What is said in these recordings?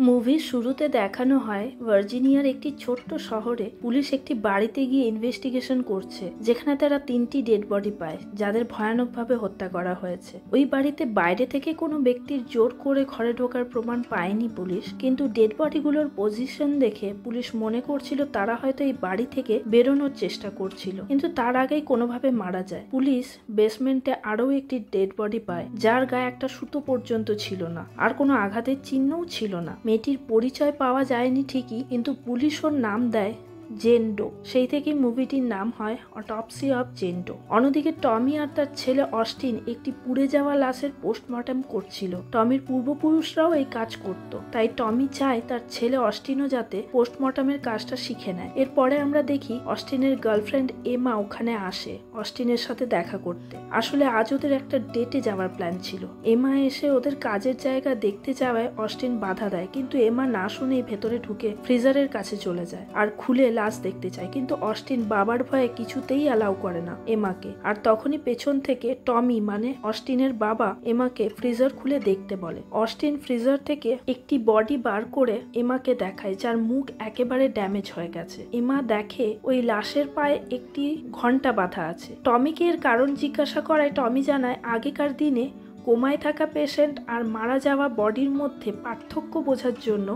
মুভির শুরুতে দেখানো হয় ভার্জিনিয়ার একটি ছোট্ট শহরে পুলিশ একটি বাড়িতে গিয়ে ইনভেস্টিগেশন করছে, যেখানে তারা 3টি ডেড বডি পায় যাদের ভয়ানকভাবে হত্যা করা হয়েছে। ওই বাড়িতে বাইরে থেকে কোনো ব্যক্তির জোর করে ঘরে ঢোকার প্রমাণ পায়নি পুলিশ, কিন্তু ডেড বডিগুলোর পজিশন দেখে পুলিশ মনে করছিল তারা হয়তো এই বাড়ি থেকে বেরোনোর চেষ্টা করছিল, কিন্তু তার আগেই কোনোভাবে মারা যায়। পুলিশ বেসমেন্টে আরও একটি ডেড বডি পায়, যার গায়ে একটা সুতো পর্যন্ত ছিল না, আর কোনো আঘাতের চিহ্নও ছিল না। মেয়েটির পরিচয় পাওয়া যায়নি ঠিকই, কিন্তু পুলিশ ওর নাম দেয় জেন ডো। সেই থেকেই মুভিটির নাম হয় অটপসি অফ জেন ডো। অন্যদিকে টমি আর তার ছেলে অস্টিন একটি পুড়ে যাওয়া লাশের পোস্টমর্টম করছিল। টমির পূর্বপুরুষরাও এই কাজ করত, তাই টমি চায় তার ছেলে অস্টিনও যাতে পোস্টমর্টমের কাজটা শিখে নেয়। এরপরে আমরা দেখি অস্টিনের গার্লফ্রেন্ড এমা ওখানে আসে অস্টিনের সাথে দেখা করতে। আসলে আজ ওদের একটা ডেটে যাওয়ার প্ল্যান ছিল। এমা এসে ওদের কাজের জায়গা দেখতে যাওয়ায় অস্টিন বাধা দেয়, কিন্তু এমা না শুনেই ভেতরে ঢুকে ফ্রিজারের কাছে চলে যায় আর খুলে লাশ দেখতে চায়, কিন্তু অস্টিন বাবার ভয়ে কিছুতেই অ্যালাউ করে না এমাকে। আর তখনই পেছন থেকে টমি মানে অস্টিনের বাবা এমাকে ফ্রিজার খুলে দেখতে বলে। অস্টিন ফ্রিজার থেকে একটি বডি বার করে এমাকে দেখায়, যার মুখ একেবারে ড্যামেজ হয়ে গেছে। এমা দেখে ওই লাশের পায়ে একটি ঘন্টা বাঁধা আছে। টমিকে এর কারণ জিজ্ঞাসা করায় টমি জানায় আগেকার দিনে কোমায় থাকা পেশেন্ট আর মারা যাওয়া বডির মধ্যে পার্থক্য বোঝার জন্য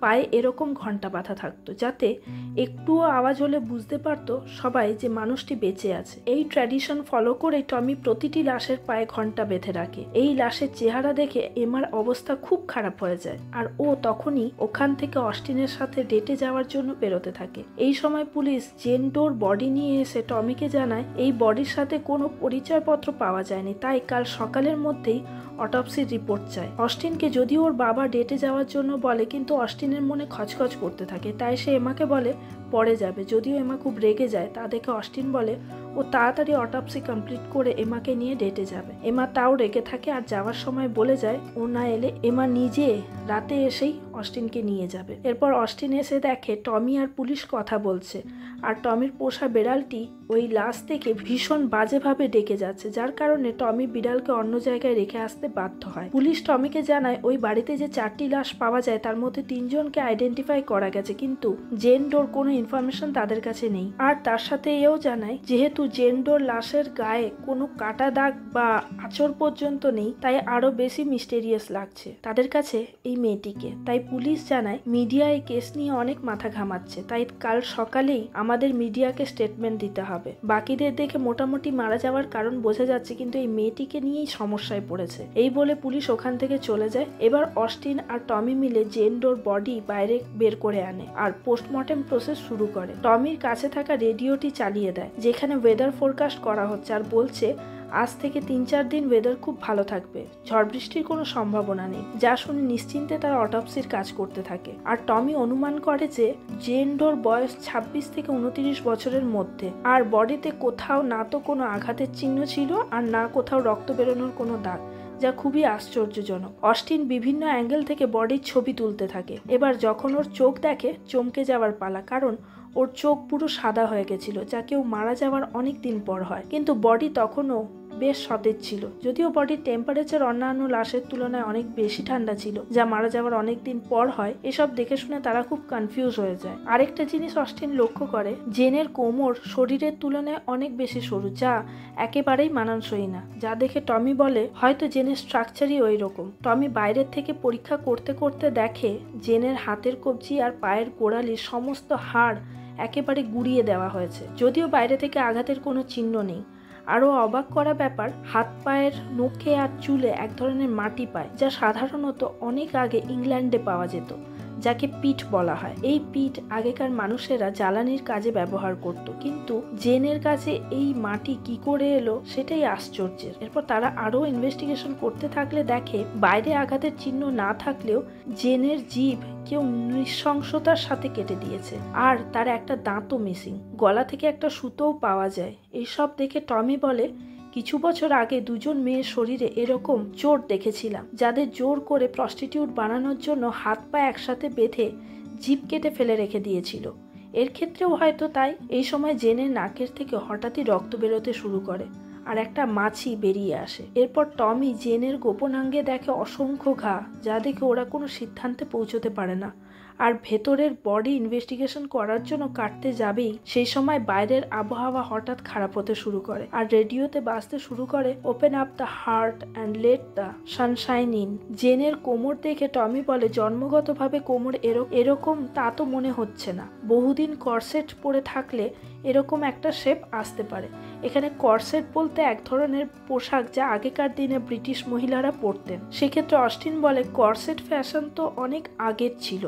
পায়ে এরকম ঘন্টা বাঁধা থাকতো, যাতে একটুও আওয়াজ হলে বুঝতে পারতো সবাই যে মানুষটি বেঁচে আছে। এই ট্র্যাডিশন ফলো করে টমি প্রতিটি লাশের পায়ে ঘন্টা বেঁধে রাখে। এই লাশের চেহারা দেখে এমার অবস্থা খুব খারাপ হয়ে যায়, আর ও তখনই ওখান থেকে অস্টিনের সাথে ডেটে যাওয়ার জন্য বেরোতে থাকে। এই সময় পুলিশ জেন ডোর বডি নিয়ে এসে টমিকে জানায় এই বডির সাথে কোনো পরিচয়পত্র পাওয়া যায়নি, তাই কাল সকালের মধ্যেই অটপসির রিপোর্ট চায়। অস্টিনকে যদিও ওর বাবা ডেটে যাওয়ার জন্য বলে, কিন্তু অস্টিনের মনে খচখচ করতে থাকে, তাই সে এমাকে বলে পরে যাবে। যদিও এমা খুব রেগে যায়, তা দেখে অস্টিন বলে ও তাড়াতাড়ি অটপসি কমপ্লিট করে এমাকে নিয়ে ডেটে যাবে। এমা তাও রেগে থাকে আর যাওয়ার সময় বলে যায় ও না এলে এমা নিজে রাতে এসেই অস্টিনকে নিয়ে যাবে। এরপর অস্টিন এসে দেখে টমি আর পুলিশ কথা বলছে, আর টমির পোষা বিড়ালটি ওই লাশ থেকে ভীষণ বাজেভাবে ডেকে যাচ্ছে, যার কারণে টমি বিড়ালকে অন্য জায়গায় রেখে আসতে বাধ্য হয়। পুলিশ টমিকে জানায় ওই বাড়িতে যে 4টি লাশ পাওয়া যায় তার মধ্যে 3 জনকে আইডেন্টিফাই করা গেছে, কিন্তু জেন ডোর কোনো ইনফরমেশন তাদের কাছে নেই। আর তার সাথে এও জানায় যেহেতু জেন ডোর লাশের গায়ে কোনো কাটা দাগ বা আঁচড় পর্যন্ত নেই, তাই আরো বেশি মিস্টেরিয়াস লাগছে তাদের কাছে এই মেয়েটিকে। তাই পুলিশ জানায় মিডিয়া এই কেস নিয়ে অনেক মাথা ঘামাচ্ছে, তাই কাল সকালেই আমাদের মিডিয়াকে স্টেটমেন্ট দিতে হবে। বাকিদের দেখে মোটামুটি মারা যাওয়ার কারণ বোঝা যাচ্ছে, কিন্তু এই মেয়েটিকে নিয়েই সমস্যায় পড়েছে। এই বলে পুলিশ ওখান থেকে চলে যায়। এবার অস্টিন আর টমি মিলে জেন ডোর বডি বাইরে বের করে আনে আর পোস্টমর্টেম প্রসেস শুরু করে। টমির কাছে থাকা রেডিওটি চালিয়ে দেয়, যেখানে ওয়েদার ফোরকাস্ট করা হচ্ছে, আর বলছে আজ থেকে 3-4 দিন ওয়েদার খুব ভালো থাকবে, ঝড় বৃষ্টির কোনো সম্ভাবনা নেই। যা শুনে নিশ্চিন্তে তারা অটপসির কাজ করতে থাকে। আর টমি অনুমান করে যে জেন ডোর বয়স 26 থেকে 29 বছরের মধ্যে, আর বডিতে কোথাও না তো কোনো আঘাতের চিহ্ন ছিল আর না কোথাও রক্ত বেরোনোর কোনো দাগ, যা খুবই আশ্চর্যজনক। অস্টিন বিভিন্ন অ্যাঙ্গেল থেকে বডির ছবি তুলতে থাকে। এবার যখন ওর চোখ দেখে চমকে যাওয়ার পালা, কারণ ওর চোখ পুরো সাদা হয়ে গেছিল, যা কেউ মারা যাওয়ার অনেক দিন পর হয়। কিন্তু বডি তখনও বেশ সতেজ ছিল, যদিও বডির টেম্পারেচার অন্যান্য লাশের তুলনায় অনেক বেশি ঠান্ডা ছিল, যা মারা যাওয়ার অনেক দিন পর হয়। এসব দেখে শুনে তারা খুব কনফিউজ হয়ে যায়। আরেকটা জিনিস অস্টিন লক্ষ্য করে, জেনের কোমর শরীরের তুলনায় অনেক বেশি সরু, যা একেবারেই মানানসই না, যা দেখে টমি বলে হয়তো জেনের স্ট্রাকচারই ওই রকম। টমি বাইরের থেকে পরীক্ষা করতে করতে দেখে জেনের হাতের কবজি আর পায়ের গোড়ালির সমস্ত হাড় একেবারে গুঁড়িয়ে দেওয়া হয়েছে, যদিও বাইরে থেকে আঘাতের কোনো চিহ্ন নেই। আরও অবাক করা ব্যাপার, হাত পায়ের নখে আর চুলে এক ধরনের মাটি পায়, যা সাধারণত অনেক আগে ইংল্যান্ডে পাওয়া যেত, যাকে পিট বলা হয়। এই পিট আগেকার মানুষেরা জ্বালানির কাজে ব্যবহার করত, কিন্তু জেনের কাছে এই মাটি কি করে এলো সেটাই আশ্চর্যের। এরপর তারা আরো ইনভেস্টিগেশন করতে থাকলে দেখে বাইরে আঘাতের চিহ্ন না থাকলেও জেনের জিভ কেউ নৃশংসতার সাথে কেটে দিয়েছে, আর তার একটা দাঁতও মিসিং। গলা থেকে একটা সুতোও পাওয়া যায়। এইসব দেখে টমি বলে কিছু বছর আগে 2 জন মেয়ের শরীরে এরকম চোট দেখেছিলাম, যাদের জোর করে প্রস্টিটিউট বানানোর জন্য হাত পা একসাথে বেঁধে জিভ কেটে ফেলে রেখে দিয়েছিল। এর ক্ষেত্রেও হয়তো তাই। এই সময় জেনের নাকের থেকে হঠাৎই রক্ত বেরোতে শুরু করে, আর একটা মাছি বেরিয়ে আসে। এরপর টমি জেনের গোপনাঙ্গে দেখে অসংখ্য ঘা, যা দেখে ওরা কোনো সিদ্ধান্তে পৌঁছতে পারে না। আর ভেতরের বডি ইনভেস্টিগেশন করার জন্য কাটতে যাবেই সেই সময় বাইরের আবহাওয়া হঠাৎ খারাপ হতে শুরু করে আর রেডিওতে বাজতে শুরু করে open up the heart and let the sunshine in. জেনের কোমর দেখে টমি বলে জন্মগতভাবে কোমর এরকম তা তো মনে হচ্ছে না, বহুদিন কর্সেট পরে থাকলে এরকম একটা শেপ আসতে পারে। এখানে কর্সেট বলতে এক ধরনের পোশাক যা আগেকার দিনে ব্রিটিশ মহিলারা পরতেন। সেক্ষেত্রে অস্টিন বলে কর্সেট ফ্যাশন তো অনেক আগের ছিল,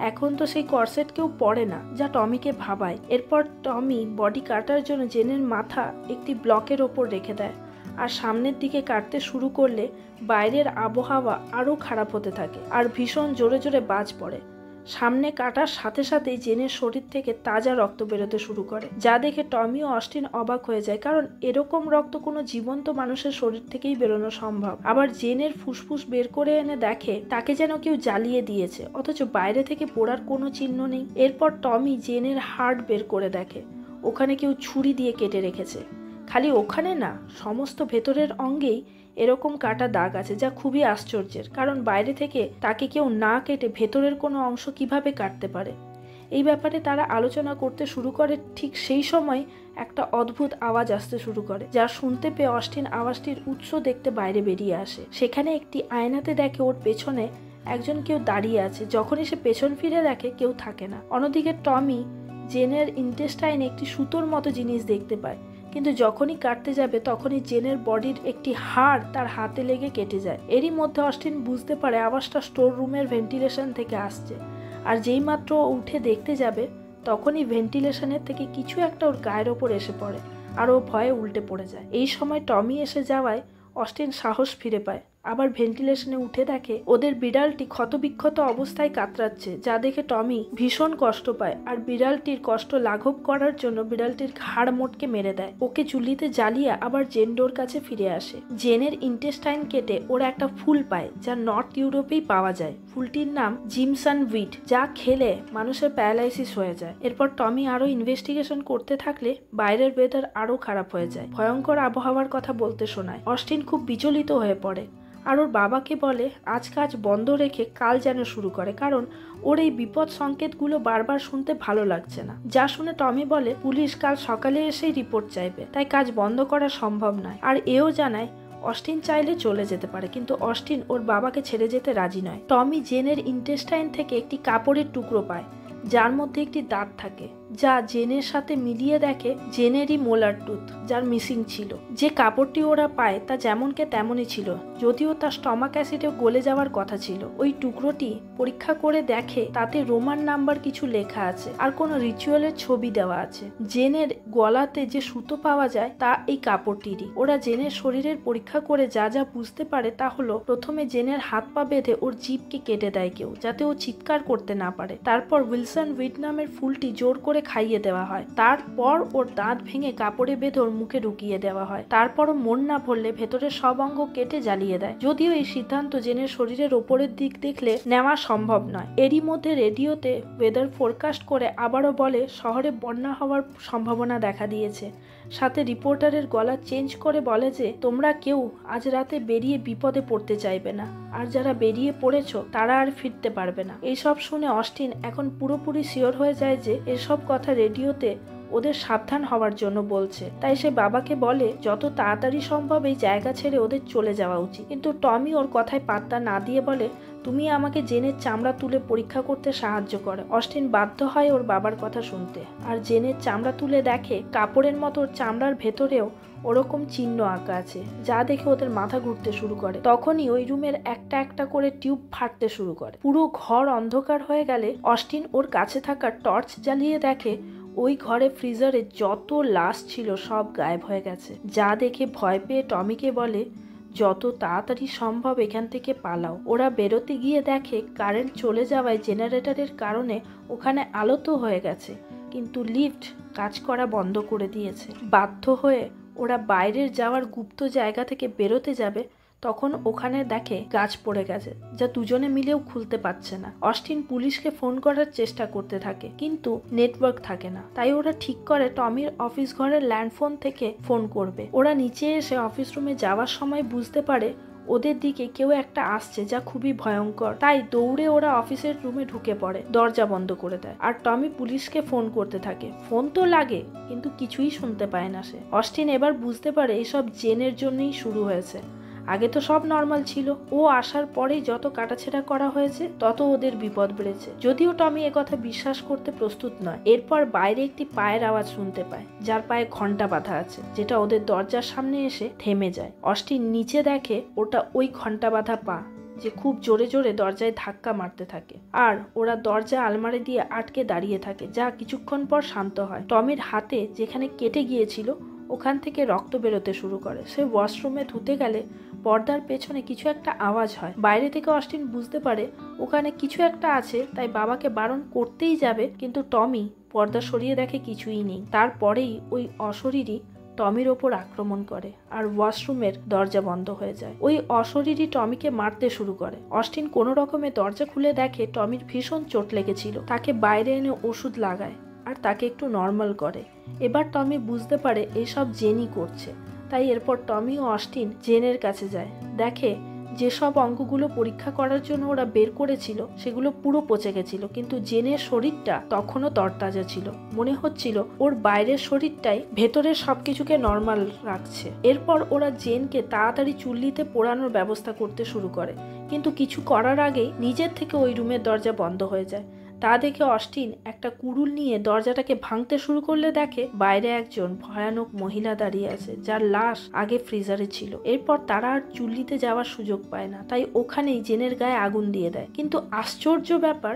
এখন তো সেই কর্সেট কেউ পরে না, যা টমিকে ভাবায়। এরপর টমি বডি কাটার জন্য জেনের মাথা একটি ব্লকের ওপর রেখে দেয় আর সামনের দিকে কাটতে শুরু করলে বাইরের আবহাওয়া আরও খারাপ হতে থাকে আর ভীষণ জোরে জোরে বাজ পড়ে। সামনে কাটার সাথে সাথেই জেনের শরীর থেকে তাজা রক্ত বেরোতে শুরু করে, যা দেখে টমি ও অস্টিন অবাক হয়ে যায়, কারণ এরকম রক্ত কোনো জীবন্ত মানুষের শরীর থেকেই বেরোনো সম্ভব। আবার জেনের ফুসফুস বের করে এনে দেখে তাকে যেন কেউ জ্বালিয়ে দিয়েছে, অথচ বাইরে থেকে পোড়ার কোনো চিহ্ন নেই। এরপর টমি জেনের হার্ট বের করে দেখে ওখানে কেউ ছুরি দিয়ে কেটে রেখেছে। খালি ওখানে না, সমস্ত ভেতরের অঙ্গেই এরকম কাটা দাগ আছে, যা খুবই আশ্চর্যের, কারণ বাইরে থেকে তাকে কেউ না কেটে ভেতরের কোনো অংশ কিভাবে কাটতে পারে। এই ব্যাপারে তারা আলোচনা করতে শুরু করে। ঠিক সেই সময় একটা অদ্ভুত আওয়াজ আসতে শুরু করে, যা শুনতে পেয়ে অস্টিন আওয়াজটির উৎস দেখতে বাইরে বেরিয়ে আসে। সেখানে একটি আয়নাতে দেখে ওর পেছনে একজন কেউ দাঁড়িয়ে আছে। যখনই সে পেছন ফিরে দেখে কেউ থাকে না। অন্যদিকে টমি জেনের ইন্টেস্টাইনে একটি সুতোর মতো জিনিস দেখতে পায়, কিন্তু যখনই কাটতে যাবে তখনই জেনের বডির একটি হাড় তার হাতে লেগে কেটে যায়। এরই মধ্যে অস্টিন বুঝতে পারে আওয়াজটা স্টোর রুমের ভেন্টিলেশন থেকে আসছে, আর যেই মাত্র উঠে দেখতে যাবে তখনই ভেন্টিলেশনের থেকে কিছু একটা ওর গায়ের ওপর এসে পড়ে আর ও ভয়ে উল্টে পড়ে যায়। এই সময় টমি এসে যাওয়ায় অস্টিন সাহস ফিরে পায়। আবার ভেন্টিলেশনে উঠে দেখে ওদের বিড়ালটি ক্ষতবিক্ষত অবস্থায় কাতরাচ্ছে, যা দেখে টমি ভীষণ কষ্ট পায় আর বিড়ালটির কষ্ট লাঘব করার জন্য বিড়ালটির ঘাড় মোটকে মেরে দেয়। ওকে চুল্লিতে জ্বালিয়ে আবার জেন্ডোর কাছে ফিরে আসে। জেনের ইন্টেস্টাইন কেটে ওরা একটা ফুল পায়, যা নর্থ ইউরোপেই পাওয়া যায়। ফুলটির নাম জিমসান উইড, যা খেলে মানুষের প্যারালাইসিস হয়ে যায়। এরপর টমি আরো ইনভেস্টিগেশন করতে থাকলে বাইরের ওয়েদার আরো খারাপ হয়ে যায়। ভয়ঙ্কর আবহাওয়ার কথা বলতে শোনায়। অস্টিন খুব বিচলিত হয়ে পড়ে আর ওর বাবাকে বলে আজ কাজ বন্ধ রেখে কাল যেন শুরু করে, কারণ ওর এই বিপদ সংকেতগুলো বারবার শুনতে ভালো লাগছে না। যা শুনে টমি বলে পুলিশ কাল সকালে এসেই রিপোর্ট চাইবে, তাই কাজ বন্ধ করা সম্ভব নয়। আর এও জানায় অস্টিন চাইলে চলে যেতে পারে, কিন্তু অস্টিন ওর বাবাকে ছেড়ে যেতে রাজি নয়। টমি জেনের ইন্টেস্টাইন থেকে একটি কাপড়ের টুকরো পায়, যার মধ্যে একটি দাঁত থাকে, যা জেনের সাথে মিলিয়ে দেখে জেনেরই মোলার টুথ, যার মিসিং ছিল। যে কাপড়টি ওরা পায় তা যেমনকে তেমনই ছিল, যদিও তার স্টমাক অ্যাসিডে গলে যাওয়ার কথা ছিল। ওই টুকরোটি পরীক্ষা করে দেখে তাতে রোমান নাম্বার কিছু লেখা আছে আর কোনো রিচুয়ালের ছবি দেওয়া আছে। জেনের গলাতে যে সুতো পাওয়া যায় তা এই কাপড়টিরই। ওরা জেনের শরীরের পরীক্ষা করে যা যা বুঝতে পারে তা হলো, প্রথমে জেনের হাত পা বেঁধে ওর জিভকে কেটে দেয় কেউ, যাতে ও চিৎকার করতে না পারে। তারপর উইলসন উইড নামের ফুলটি জোর করে খাইয়ে দেওয়া হয়। তারপর ওর দাঁত ভেঙে কাপড়ে বেঁধে ওর মুখে ঢুকিয়ে দেওয়া হয়। তারপরও মন না ভরলে ভেতরের সব অঙ্গ কেটে জ্বালিয়ে দেয়। যদিও এই সিদ্ধান্ত জেনের শরীরের ওপরের দিক দেখলে নেওয়া সম্ভব নয়। এরই মধ্যে রেডিওতে ওয়েদার ফোরকাস্ট করে আবারও বলে শহরে বন্যা হওয়ার সম্ভাবনা দেখা দিয়েছে। সাথে রিপোর্টারের গলা চেঞ্জ করে বলে যে তোমরা কেউ আজ রাতে বেরিয়ে বিপদে পড়তে চাইবে না, আর যারা বেরিয়ে পড়েছো তারা আর ফিরতে পারবে না। এইসব শুনে অস্টিন এখন পুরোপুরি শিওর হয়ে যায় যে এসব কথা রেডিওতে ওদের সাবধান হওয়ার জন্য বলছে। তাই সে বাবাকে বলে যত তাড়াতাড়ি সম্ভব এই জায়গা ছেড়ে ওদের চলে যাওয়া উচিত। কিন্তু টমি ওর কথায় পাত্তা না দিয়ে বলে তুমি আমাকে জেনের চামড়া তুলে পরীক্ষা করতে সাহায্য করো। অস্টিন বাধ্য হয় ওর বাবার কথা শুনতে, আর জেনের চামড়া তুলে দেখে কাপড়ের মতো চামড়ার ভেতরেও ওরকম চিহ্ন আঁকা আছে, যা দেখে ওদের মাথা ঘুরতে শুরু করে। তখনই ওই রুমের একটা একটা করে টিউব ফাটতে শুরু করে। পুরো ঘর অন্ধকার হয়ে গেলে অস্টিন ওর কাছে থাকা টর্চ জ্বালিয়ে দেখে ওই ঘরে ফ্রিজারে যত লাশ ছিল সব গায়েব হয়ে গেছে। যা দেখে ভয় পেয়ে টমিকে বলে যত তাড়াতাড়ি সম্ভব এখান থেকে পালাও। ওরা বেরোতে গিয়ে দেখে কারেন্ট চলে যাওয়ায় জেনারেটরের কারণে ওখানে আলো তো হয়ে গেছে, কিন্তু লিফট কাজ করা বন্ধ করে দিয়েছে। বাধ্য হয়ে ওরা বাইরের যাওয়ার গুপ্ত জায়গা থেকে বেরোতে যাবে, তখন ওখানে দেখে গাছ পড়ে গেছে, যা দুজনে মিলেও খুলতে পারছে না। অস্টিন পুলিশকে ফোন করার চেষ্টা করতে থাকে, কিন্তু নেটওয়ার্ক থাকে না। তাই ওরা ঠিক করে টমির অফিস ঘরের ল্যান্ডফোন থেকে ফোন করবে। ওরা নিচে এসে অফিস রুমে যাওয়ার সময় বুঝতে পারে ওদের দিকে কেউ একটা আসছে, যা খুবই ভয়ঙ্কর। তাই দৌড়ে ওরা অফিসের রুমে ঢুকে পড়ে, দরজা বন্ধ করে দেয়। আর টমি পুলিশকে ফোন করতে থাকে। ফোন তো লাগে, কিন্তু কিছুই শুনতে পায় না সে। অস্টিন এবার বুঝতে পারে এসব জেনের জন্যই শুরু হয়েছে। আগে তো সব নর্মাল ছিল, ও আসার পরেই যত কাটাছেড়া করা হয়েছে তত ওদের বিপদ বেড়েছে। যদিও টমি একথা বিশ্বাস করতে প্রস্তুত নয়। এরপর বাইরে একটি পায়ের আওয়াজ শুনতে পায়, যার পায়ে ঘন্টা বাঁধা আছে, যেটা ওদের দরজার সামনে এসে থেমে যায়। অস্টিন নিচে দেখে ওটা ওই ঘন্টা বাঁধা পা, যে খুব জোরে জোরে দরজায় ধাক্কা মারতে থাকে। আর ওরা দরজা আলমারি দিয়ে আটকে দাঁড়িয়ে থাকে, যা কিছুক্ষণ পর শান্ত হয়। টমির হাতে যেখানে কেটে গিয়েছিল ওখান থেকে রক্ত বেরোতে শুরু করে। সে ওয়াশরুমে ধুতে গেলে পর্দার পেছনে কিছু একটা আওয়াজ হয়। বাইরে থেকে অস্টিন বুঝতে পারে ওখানে কিছু একটা আছে, তাই বাবাকে বারণ করতেই যাবে, কিন্তু টমি পর্দা সরিয়ে দেখে কিছুই নেই। তারপরেই ওই অশরীরী টমির ওপর আক্রমণ করে আর ওয়াশরুমের দরজা বন্ধ হয়ে যায়। ওই অশরীরী টমিকে মারতে শুরু করে। অস্টিন কোনো রকমে দরজা খুলে দেখে টমির ভীষণ চোট লেগেছিল। তাকে বাইরে এনে ওষুধ লাগায় আর তাকে একটু নর্মাল করে। এবার টমি বুঝতে পারে এসব জেনই করছে। তাই এরপর টমি ও অস্টিন জেনের কাছে যায়। দেখে যেসব অঙ্গগুলো পরীক্ষা করার জন্য ওরা বের করেছিল সেগুলো পুরো পচে গেছিল, কিন্তু জেনের শরীরটা তখনও তরতাজা ছিল। মনে হচ্ছিল ওর বাইরের শরীরটাই ভেতরের সবকিছুকে নর্মাল রাখছে। এরপর ওরা জেনকে তাড়াতাড়ি চুল্লিতে পোড়ানোর ব্যবস্থা করতে শুরু করে, কিন্তু কিছু করার আগেই নিজের থেকে ওই রুমের দরজা বন্ধ হয়ে যায়। তা দেখে অস্টিন একটা কুড়ুল নিয়ে দরজাটাকে ভাঙতে শুরু করলে দেখে বাইরে একজন ভয়ানক মহিলা দাঁড়িয়ে আছে, যার লাশ আগে ফ্রিজারে ছিল। এরপর তারা আর চুল্লিতে যাওয়ার সুযোগ পায় না, তাই ওখানেই জেনের গায়ে আগুন দিয়ে দেয়। কিন্তু আশ্চর্য ব্যাপার,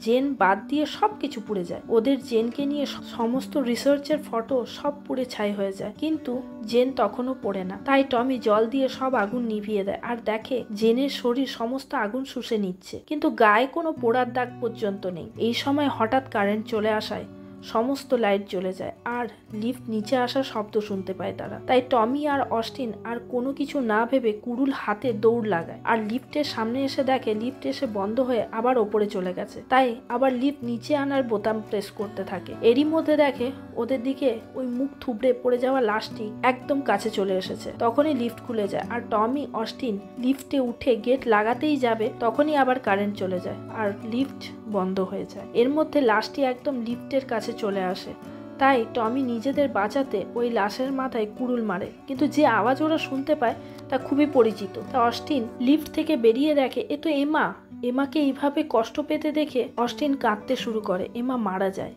জেন বাদ দিয়ে সবকিছু পুড়ে যায়। ওদের জেনকে নিয়ে সমস্ত রিসার্চের ফটো সব পুড়ে ছাই হয়ে যায়, কিন্তু জেন তখনও পড়ে না। তাই টমি জল দিয়ে সব আগুন নিভিয়ে দেয় আর দেখে জেনের শরীর সমস্ত আগুন শুষে নিচ্ছে, কিন্তু গায়ে কোনো পোড়ার দাগ পর্যন্ত নেই। এই সময় হঠাৎ কারেন্ট চলে আসায় সমস্ত লাইট জ্বলে যায় আর লিফট নিচে আসার শব্দ শুনতে পায় তারা। তাই টমি আর অস্টিন আর কোনো কিছু না ভেবে কুড়ুল হাতে দৌড় লাগায় আর লিফটের সামনে এসে দেখে লিফট এসে বন্ধ হয়ে আবার ওপরে চলে গেছে। তাই আবার লিফট নিচে আনার বোতাম প্রেস করতে থাকে। এরই মধ্যে দেখে ওদের দিকে ওই মুখ থুবড়ে পড়ে যাওয়া লাশটি একদম কাছে চলে এসেছে। তখনই লিফট খুলে যায় আর টমি অস্টিন লিফটে উঠে গেট লাগাতেই যাবে, তখনই আবার কারেন্ট চলে যায় আর লিফট বন্ধ হয়ে যায়। এর মধ্যে লাশটি একদম লিফটের কাছে চলে আসে। তাই টমি নিজেদের বাঁচাতে ওই লাশের মাথায় কুড়ুল মারে, কিন্তু যে আওয়াজ ওরা শুনতে পায় তা খুবই পরিচিত। তা অস্টিন লিফট থেকে বেরিয়ে দেখে এ তো এমা। এমাকে এইভাবে কষ্ট পেতে দেখে অস্টিন কাঁদতে শুরু করে। এমা মারা যায়।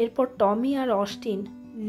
এরপর টমি আর অস্টিন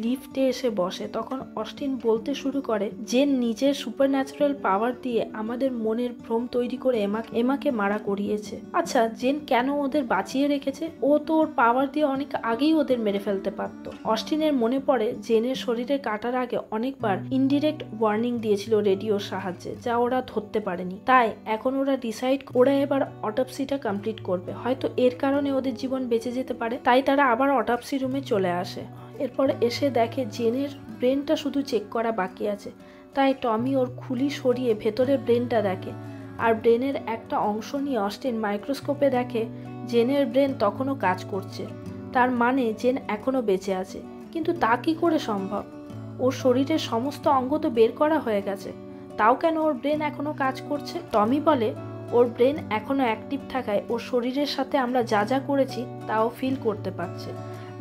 লিফটে এসে বসে। তখন অস্টিন বলতে শুরু করে যে নিজের সুপারন্যাচারাল পাওয়ার দিয়ে আমাদের মনের ভ্রম তৈরি করে এমাকে মারা করিয়েছে। আচ্ছা, জেন কেন ওদের বাঁচিয়ে রেখেছে? ও তো ওর পাওয়ার দিয়ে অনেক আগেই ওদের মেরে ফেলতে পারত। অস্টিনের মনে পড়ে জেনের শরীরে কাটার আগে অনেকবার ইনডিরেক্ট ওয়ার্নিং দিয়েছিল রেডিওর সাহায্যে, যা ওরা ধরতে পারেনি। তাই এখন ওরা ডিসাইড ওরা এবার অটোপসিটা কমপ্লিট করবে। হয়তো এর কারণে ওদের জীবন বেঁচে যেতে পারে। তাই তারা আবার অটোপসি রুমে চলে আসে। এরপর এসে দেখে জেনের ব্রেনটা শুধু চেক করা বাকি আছে। তাই টমি ওর খুলি সরিয়ে ভেতরে ব্রেনটা দেখে আর ব্রেনের একটা অংশ নিয়ে অস্টিন মাইক্রোস্কোপে দেখে জেনের ব্রেন তখনও কাজ করছে। তার মানে জেন এখনও বেঁচে আছে। কিন্তু তা কি করে সম্ভব? ওর শরীরের সমস্ত অঙ্গ তো বের করা হয়ে গেছে, তাও কেন ওর ব্রেন এখনও কাজ করছে? টমি বলে ওর ব্রেন এখনও অ্যাক্টিভ থাকায় ওর শরীরের সাথে আমরা যা যা করেছি তাও ফিল করতে পারছে।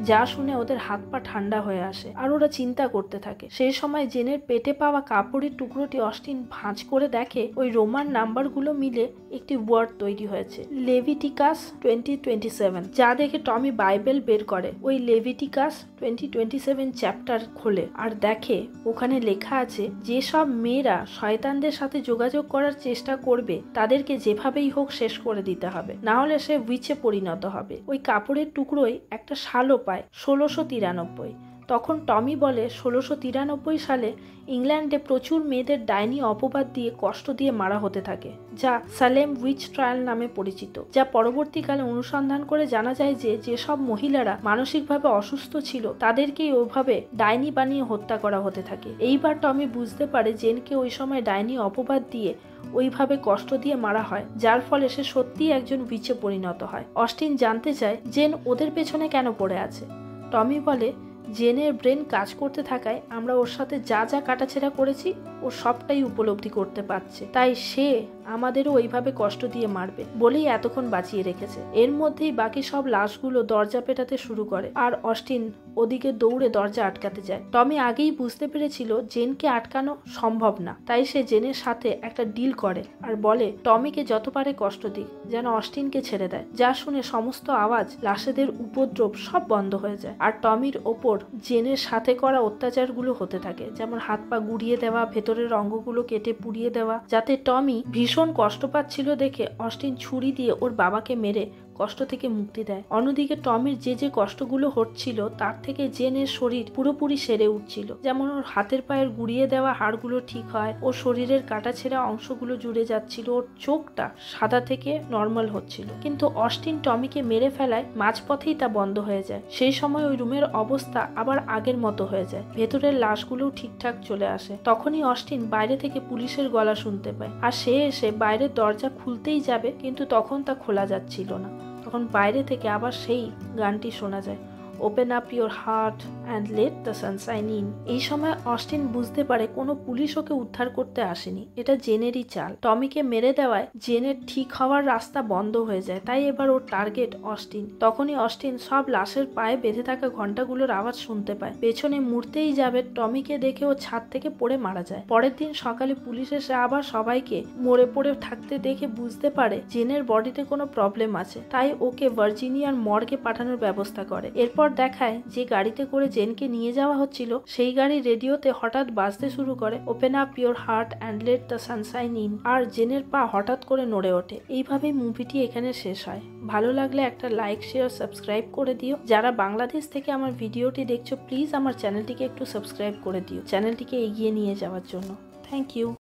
যা শুনে ওদের হাত পা ঠান্ডা হয়ে আসে আর ওরা চিন্তা করতে থাকে। সেই সময় জেনের পেটে পাওয়া কাপড়ের টুকরোটি অস্টিন ভাঁজ করে দেখে ওই রোমান নাম্বারগুলো মিলে একটি ওয়ার্ড তৈরি হয়েছে, লেভিটিকাস 20:27, যা দেখে টমি বাইবেল বের করে ওই লেভিটিকাস 20:27 চ্যাপ্টার খোলে আর দেখে ওখানে লেখা আছে যেসব মেয়েরা শয়তানদের সাথে যোগাযোগ করার চেষ্টা করবে তাদেরকে যেভাবেই হোক শেষ করে দিতে হবে, না হলে সে উইচে পরিণত হবে। ওই কাপড়ের টুকরোয় একটা শালও পায় 1693। তখন টমি বলে 1693 সালে ইংল্যান্ডে প্রচুর মেয়েদের ডাইনি অপবাদ দিয়ে কষ্ট দিয়ে মারা হতে থাকে, যা সালেম উইচ ট্রায়াল নামে পরিচিত। যা পরবর্তীকালে অনুসন্ধান করে জানা যায় যে যেসব মহিলারা মানসিকভাবে অসুস্থ ছিল তাদেরকেই ওইভাবে ডাইনি বানিয়ে হত্যা করা হতে থাকে। এইবার টমি বুঝতে পারে জেনকে ওই সময় ডাইনি অপবাদ দিয়ে ওইভাবে কষ্ট দিয়ে মারা হয়, যার ফলে সে সত্যিই একজন উইচে পরিণত হয়। অস্টিন জানতে চায় জেন ওদের পেছনে কেন পড়ে আছে। টমি বলে জেনের ব্রেন কাজ করতে থাকায় আমরা ওর সাথে যা যা কাটাছেড়া করেছি ও সবটাই উপলব্ধি করতে পারছে, তাই সে আমাদেরও ওইভাবে কষ্ট দিয়ে মারবে বলেই এতক্ষণ বাঁচিয়ে রেখেছে। এর মধ্যেই বাকি সব লাশগুলো দরজা পেটাতে শুরু করে আর অস্টিন ওদিকে দৌড়ে দরজা আটকাতে যায়। টমি আগেই বুঝতে পেরেছিল জেনকে আটকানো সম্ভব না, তাই সে জেনের সাথে একটা ডিল করে আর বলে টমিকে যত পারে কষ্ট দিক, যেন অস্টিনকে ছেড়ে দেয়। যা শুনে সমস্ত আওয়াজ, লাশেদের উপদ্রব সব বন্ধ হয়ে যায় আর টমির ওপর জেনের সাথে করা অত্যাচারগুলো হতে থাকে, যেমন হাত পা গুড়িয়ে দেওয়া, ভেতরের অঙ্গগুলো কেটে পুড়িয়ে দেওয়া। যাতে টমি ভীষণ কষ্ট পাচ্ছিল দেখে অস্টিন ছুরি দিয়ে ওর বাবাকে মেরে কষ্ট থেকে মুক্তি দেয়। অন্যদিকে টমির যে কষ্টগুলো হচ্ছিল তার থেকে জেনের শরীর পুরোপুরি সেরে উঠছিল, যেমন ওর হাতের পায়ের গুড়িয়ে দেওয়া হাড়গুলো ঠিক হয়, ওর শরীরের কাটাছেঁড়া অংশগুলো জুড়ে যাচ্ছিল, ওর চোখটা সাদা থেকে নর্মাল হচ্ছিল। কিন্তু অস্টিন টমিকে মেরে ফেলায় মাঝপথেই তা বন্ধ হয়ে যায়। সেই সময় ওই রুমের অবস্থা আবার আগের মতো হয়ে যায়, ভেতরের লাশগুলোও ঠিকঠাক চলে আসে। তখনই অস্টিন বাইরে থেকে পুলিশের গলা শুনতে পায় আর সে এসে বাইরের দরজা খুলতেই যাবে, কিন্তু তখন তা খোলা যাচ্ছিল না। তখন বাইরে থেকে আবার সেই গানটি শোনা যায়, open up your heart and let the sunshine in. এই সময় অস্টিন বুঝতে পারে কোনো পুলিশ ওকে উদ্ধার করতে আসেনি, এটা জেনেরই চাল। টমিকে মেরে দেওয়ায় জেনের ঠিক হওয়ার রাস্তা বন্ধ হয়ে যায়, তাই এবার ওর টার্গেট অস্টিন। তখনই অস্টিন সব লাশের পায়ে বেঁধে থাকা ঘন্টাগুলোর আওয়াজ শুনতে পায়। পেছনে মুড়তেই যাবে, টমিকে দেখে ও ছাদ থেকে পড়ে মারা যায়। পরের দিন সকালে পুলিশ এসে আবার সবাইকে মরে পড়ে থাকতে দেখে বুঝতে পারে জেনের বডিতে কোনো প্রবলেম আছে, তাই ওকে ভার্জিনিয়ার মর্গে পাঠানোর ব্যবস্থা করে। এরপর দেখায় যে গাড়িতে করে জেনকে নিয়ে যাওয়া হচ্ছিল সেই গাড়ির রেডিওতে হঠাৎ বাজতে শুরু করে open up your heart and let the sunshine in, আর জেনের পা হঠাৎ করে নড়ে ওঠে। এইভাবেই মুভিটি এখানে শেষ হয়। ভালো লাগলে একটা লাইক, শেয়ার, সাবস্ক্রাইব করে দিও। যারা বাংলাদেশ থেকে আমার ভিডিওটি দেখছো প্লিজ আমার চ্যানেলটিকে একটু সাবস্ক্রাইব করে দিও, চ্যানেলটিকে এগিয়ে নিয়ে যাওয়ার জন্য। Thank you.